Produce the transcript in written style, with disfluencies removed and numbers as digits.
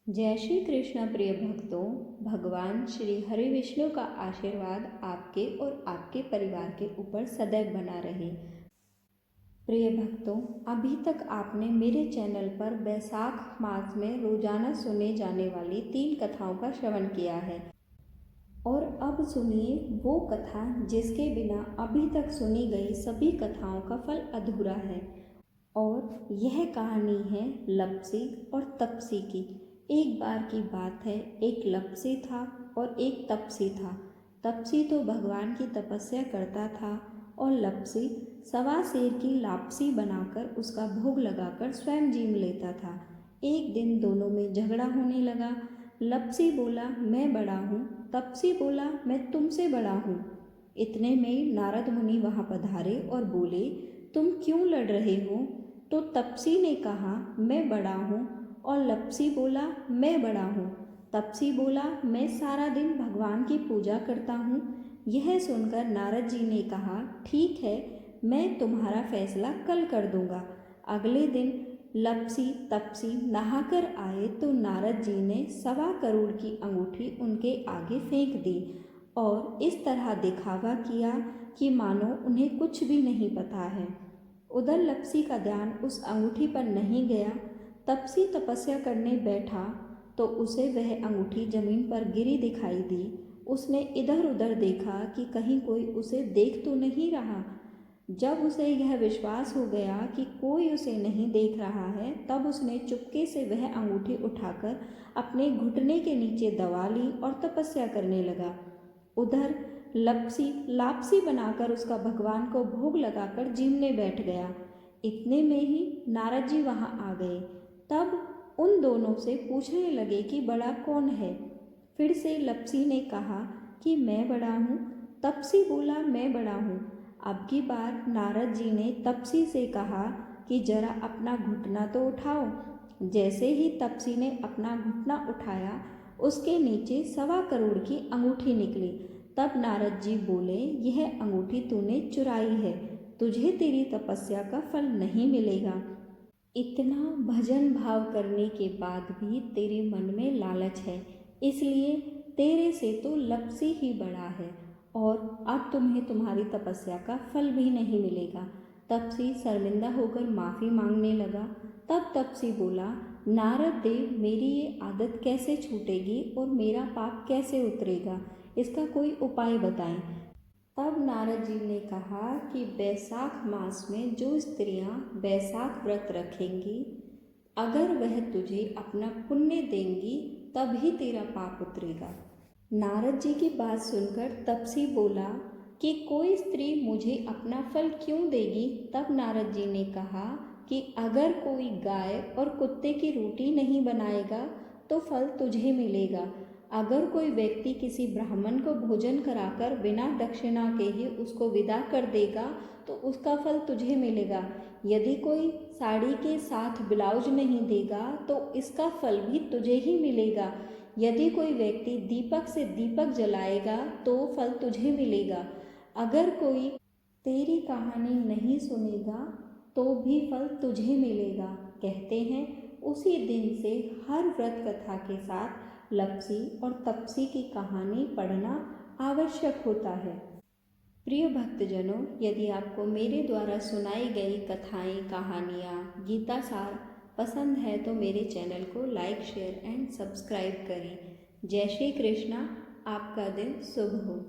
जय श्री कृष्ण प्रिय भक्तों। भगवान श्री हरि विष्णु का आशीर्वाद आपके और आपके परिवार के ऊपर सदैव बना रहे। प्रिय भक्तों, अभी तक आपने मेरे चैनल पर बैसाख मास में रोजाना सुने जाने वाली 3 कथाओं का श्रवण किया है और अब सुनिए वो कथा जिसके बिना अभी तक सुनी गई सभी कथाओं का फल अधूरा है। और यह कहानी है लपसी और तपसी की। एक बार की बात है, एक लपसी था और एक तपसी था। तपसी तो भगवान की तपस्या करता था और लपसी सवा सेर की लापसी बनाकर उसका भोग लगाकर स्वयं जीव लेता था। एक दिन दोनों में झगड़ा होने लगा। लपसी बोला मैं बड़ा हूँ, तपसी बोला मैं तुमसे बड़ा हूँ। इतने में नारद मुनि वहाँ पधारे और बोले तुम क्यों लड़ रहे हो? तो तपसी ने कहा मैं बड़ा हूँ और लपसी बोला मैं बड़ा हूँ। तपसी बोला मैं सारा दिन भगवान की पूजा करता हूँ। यह सुनकर नारद जी ने कहा ठीक है, मैं तुम्हारा फैसला कल कर दूंगा। अगले दिन लपसी तपसी नहाकर आए तो नारद जी ने 1.25 करोड़ की अंगूठी उनके आगे फेंक दी और इस तरह दिखावा किया कि मानो उन्हें कुछ भी नहीं पता है। उधर लपसी का ध्यान उस अंगूठी पर नहीं गया। तपसी तपस्या करने बैठा तो उसे वह अंगूठी जमीन पर गिरी दिखाई दी। उसने इधर उधर देखा कि कहीं कोई उसे देख तो नहीं रहा। जब उसे यह विश्वास हो गया कि कोई उसे नहीं देख रहा है, तब उसने चुपके से वह अंगूठी उठाकर अपने घुटने के नीचे दबा ली और तपस्या करने लगा। उधर लपसी लापसी बनाकर उसका भगवान को भोग लगाकर जीमने बैठ गया। इतने में ही नारद जी वहाँ आ गए। तब उन दोनों से पूछने लगे कि बड़ा कौन है। फिर से लपसी ने कहा कि मैं बड़ा हूँ। तपसी बोला मैं बड़ा हूँ। अब की बार नारद जी ने तपसी से कहा कि जरा अपना घुटना तो उठाओ। जैसे ही तपसी ने अपना घुटना उठाया, उसके नीचे 1.25 करोड़ की अंगूठी निकली। तब नारद जी बोले यह अंगूठी तूने चुराई है, तुझे तेरी तपस्या का फल नहीं मिलेगा। इतना भजन भाव करने के बाद भी तेरे मन में लालच है, इसलिए तेरे से तो लपसी ही बड़ा है और अब तुम्हें तुम्हारी तपस्या का फल भी नहीं मिलेगा। तपसी शर्मिंदा होकर माफ़ी मांगने लगा। तब तपसी बोला नारद देव, मेरी ये आदत कैसे छूटेगी और मेरा पाप कैसे उतरेगा, इसका कोई उपाय बताएं। तब नारद जी ने कहा कि बैसाख मास में जो स्त्रियां बैसाख व्रत रखेंगी, अगर वह तुझे अपना पुण्य देंगी तभी तेरा पाप उतरेगा। नारद जी की बात सुनकर तपसी बोला कि कोई स्त्री मुझे अपना फल क्यों देगी। तब नारद जी ने कहा कि अगर कोई गाय और कुत्ते की रोटी नहीं बनाएगा तो फल तुझे मिलेगा। अगर कोई व्यक्ति किसी ब्राह्मण को भोजन कराकर बिना दक्षिणा के ही उसको विदा कर देगा तो उसका फल तुझे मिलेगा। यदि कोई साड़ी के साथ ब्लाउज नहीं देगा तो इसका फल भी तुझे ही मिलेगा। यदि कोई व्यक्ति दीपक से दीपक जलाएगा तो फल तुझे मिलेगा। अगर कोई तेरी कहानी नहीं सुनेगा तो भी फल तुझे मिलेगा। कहते हैं उसी दिन से हर व्रत कथा के साथ लपसी और तपसी की कहानी पढ़ना आवश्यक होता है। प्रिय भक्तजनों, यदि आपको मेरे द्वारा सुनाई गई कथाएं, कहानियाँ, गीता सार पसंद है तो मेरे चैनल को लाइक, शेयर एंड सब्सक्राइब करें। जय श्री कृष्णा। आपका दिन शुभ हो।